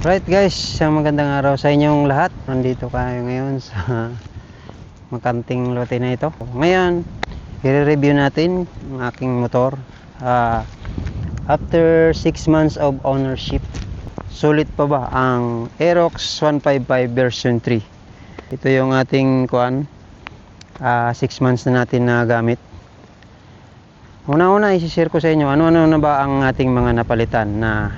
Right guys, isang magandang araw sa inyong lahat. Nandito tayo ngayon sa makanting lote na ito. Ngayon, i-review natin ang aking motor. After 6 months of ownership, sulit pa ba ang Aerox 155 version 3? Ito yung ating 6 months na natin na gamit. Una-una, isi-share ko sa inyo ano-ano na ba ang ating mga napalitan na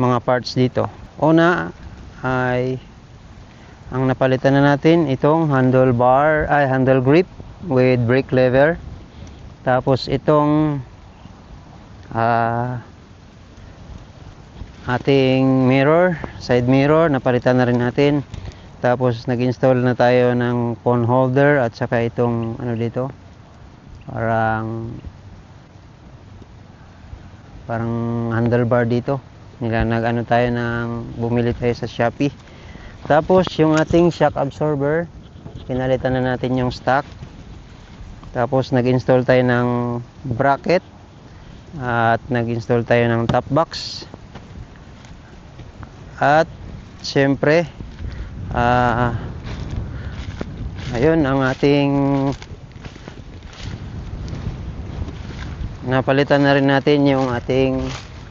mga parts dito. Una ay ang napalitan na natin itong handle grip with brake lever. Tapos itong ating mirror, side mirror, napalitan na rin natin. Tapos nag-install na tayo ng phone holder at saka itong ano dito, parang handlebar dito. Nag-ano tayo bumili tayo sa Shopee. Tapos yung ating shock absorber, pinalitan na natin yung stock. Tapos nag-install tayo ng bracket at nag-install tayo ng top box. At syempre ayun ang ating napalitan na rin natin yung ating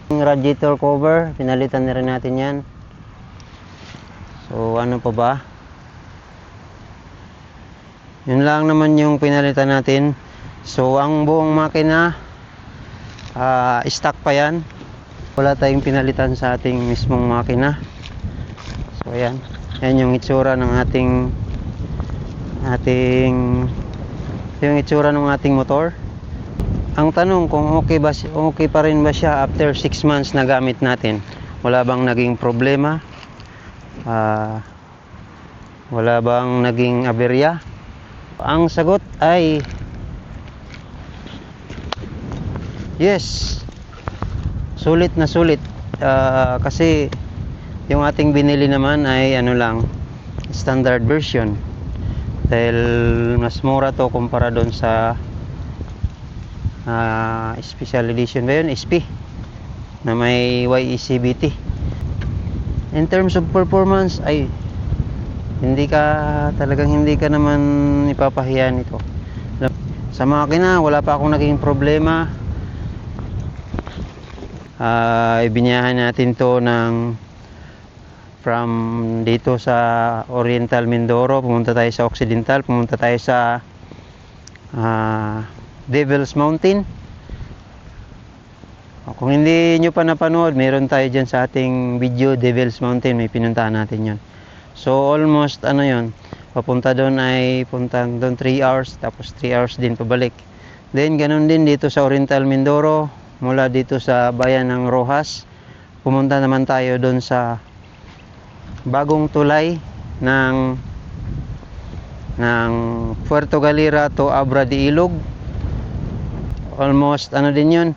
radiator cover, pinalitan na rin natin yan. So ano pa ba, yun lang naman yung pinalitan natin. So ang buong makina stock pa yan, wala tayong pinalitan sa ating mismong makina. So yan yung itsura ng yung itsura ng ating motor. Ang tanong kung okay pa rin ba siya after 6 months na gamit natin. Wala bang naging problema? Wala bang naging aberya? Ang sagot ay yes. Sulit na sulit. Kasi yung ating binili naman ay ano lang, standard version. Dahil mas mura to kumpara doon sa special edition ba yun, SP na may YECBT. In terms of performance ay hindi ka naman ipapahiya nito. Sa makina wala pa akong naging problema. Ibinyahan natin to from dito sa Oriental Mindoro, pumunta tayo sa Occidental, pumunta tayo sa Devil's Mountain. Kung hindi nyo pa napanood, meron tayo dyan sa ating video, Devil's Mountain, may pinuntahan natin yon. So almost papunta doon ay puntang doon 3 hours, tapos 3 hours din pabalik. Then ganun din dito sa Oriental Mindoro, mula dito sa bayan ng Rojas, pumunta naman tayo doon sa bagong tulay ng Puerto Galera to Abra de Ilog. Almost din yun,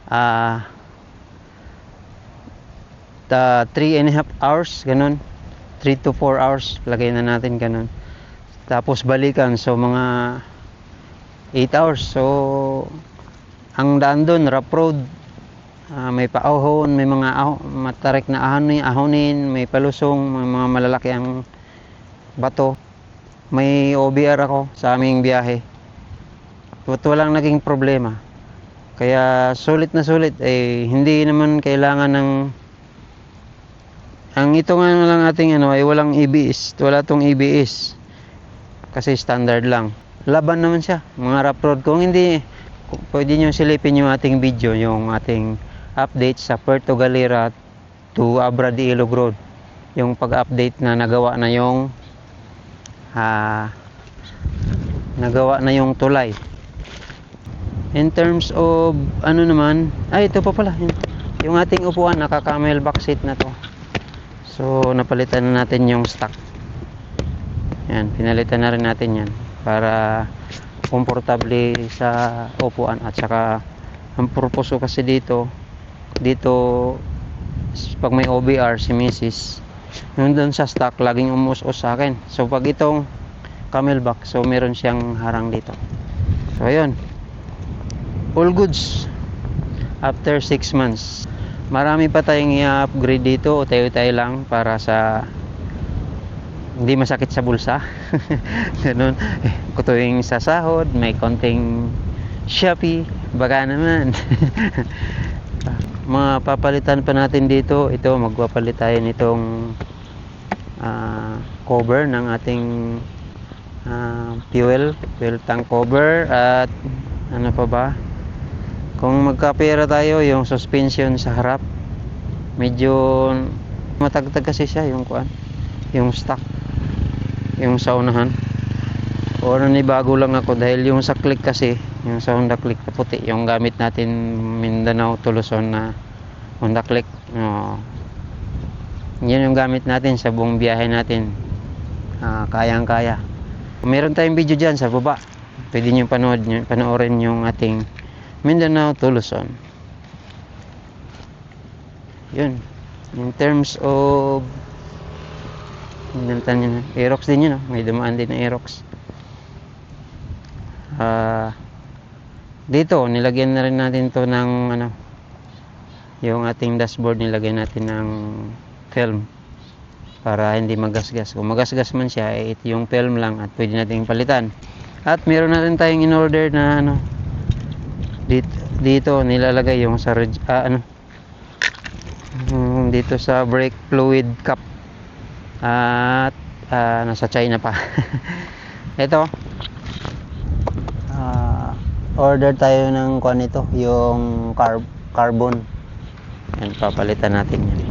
3.5 hours, ganun, 3 to 4 hours lagay na natin, ganun. Tapos balikan, so mga 8 hours. So ang daan doon rough road, may paahon, may mga matarik na ahonin, may palusong, may mga malalaki ang bato. May OBR ako sa aming biyahe. Walang naging problema. Kaya sulit na sulit. Hindi naman kailangan ang ito nga lang ating ay walang EBS. Wala tong EBS. Kasi standard lang. Laban naman siya. Mga rough road. Kung hindi, pwede nyo silipin yung ating video, yung ating update sa Puerto Galera to Abra de Ilog Road. Yung pag-update na nagawa na yung tulay. In terms of ito pa pala yung ating upuan, naka-camel back seat na to. So napalitan na natin yung stock. Yan, pinalitan na rin natin yan para komportable sa upuan. At saka ang purpose kasi dito pag may OBR si Mrs. yung doon sa stock laging umus-us sa akin. So pag itong camelback, so meron siyang harang dito. So ayun, all goods after 6 months. marami pa tayong i-upgrade dito, tayo-tayo lang para sa hindi masakit sa bulsa. Ganun. Kutuwing sa sahod, may konting Shopee, baka naman. Mga papalitan pa natin dito. Ito, magpapalit tayo nitong cover ng ating fuel tank cover. At ano pa ba, kung magkapera tayo, yung suspension sa harap, medyo matagtag kasi siya, yung kuan, yung stock, yung sa unahan. O bago lang ako dahil yung sa click kasi, yung sa Honda Click na puti, yung gamit natin Mindanao to Luzon na Honda Click, yun yung gamit natin sa buong biyahe natin. Kayang kaya. Meron tayong video dyan sa baba, pwede nyo panoorin yung ating Mindanao to Luzon. Yun, in terms of Aerox din yun, may dumaan din na Aerox. Dito nilagyan na rin natin to ng yung ating dashboard, nilagyan natin ng film para hindi magasgas. Kung magasgas man siya, yung film lang at pwede nating palitan. At meron na rin tayong in order na dito nilalagay yung sa dito sa brake fluid cap. At nasa China pa. Ito, order tayo ng kuan ito, yung carbon. Yan, papalitan natin yan.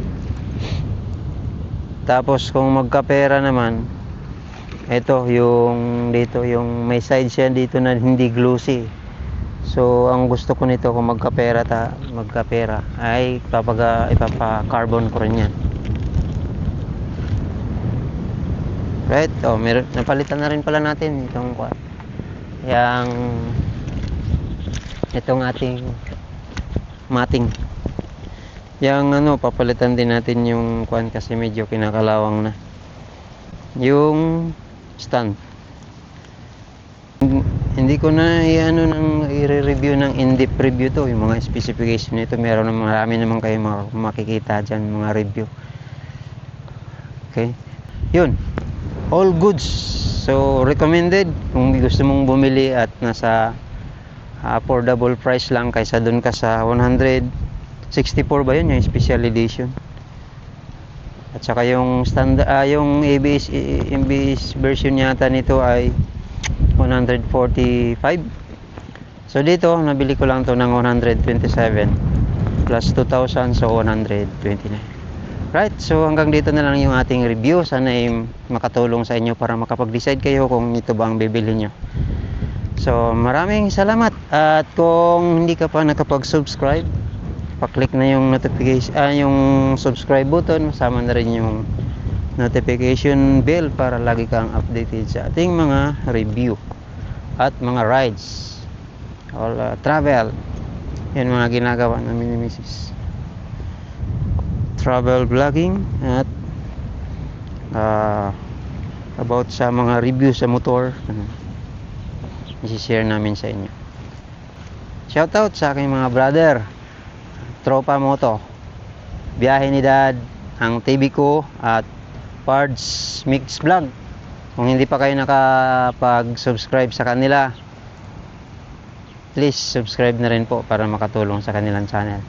Tapos kung magkapera naman, ito yung dito, yung may side siya dito na hindi glossy. So ang gusto ko nito, kung magkapera ay ipapa-carbon ko rin yan. Right? Napalitan na rin pala natin itong kuan, itong ating mating. Yang papalitan din natin yung kuan kasi medyo kinakalawang na. Yung stand. Hindi ko na i-review ng in-depth review to. Yung mga specification nito, marami naman kayo makikita dyan, mga review. Okay? Yun. All goods. So, recommended kung gusto mong bumili at nasa affordable price lang kaysa dun ka sa 164 ba yun, yung special edition. At saka yung standard, yung ABS version yata nito ay 145. So dito, nabili ko lang to ng 127 plus 2,000, so 129. Right, so hanggang dito na lang yung ating review. Sana ay makatulong sa inyo para makapag-decide kayo kung ito ba ang bibili nyo. So maraming salamat. At kung hindi ka pa nakapag-subscribe, pa-click na yung notification, yung subscribe button, sama na rin yung notification bell para lagi kang updated sa ating mga review at mga rides or travel. Yan mga ginagawa namin ni Mrs. Travel vlogging at about sa mga review sa motor, i-share namin sa inyo. Shoutout sa aking mga brother, Tropa Moto, Biyahe ni Dad, ang TV ko, at Pards Mix Vlog. Kung hindi pa kayo nakapag-subscribe sa kanila, please subscribe na rin po para makatulong sa kanilang channel.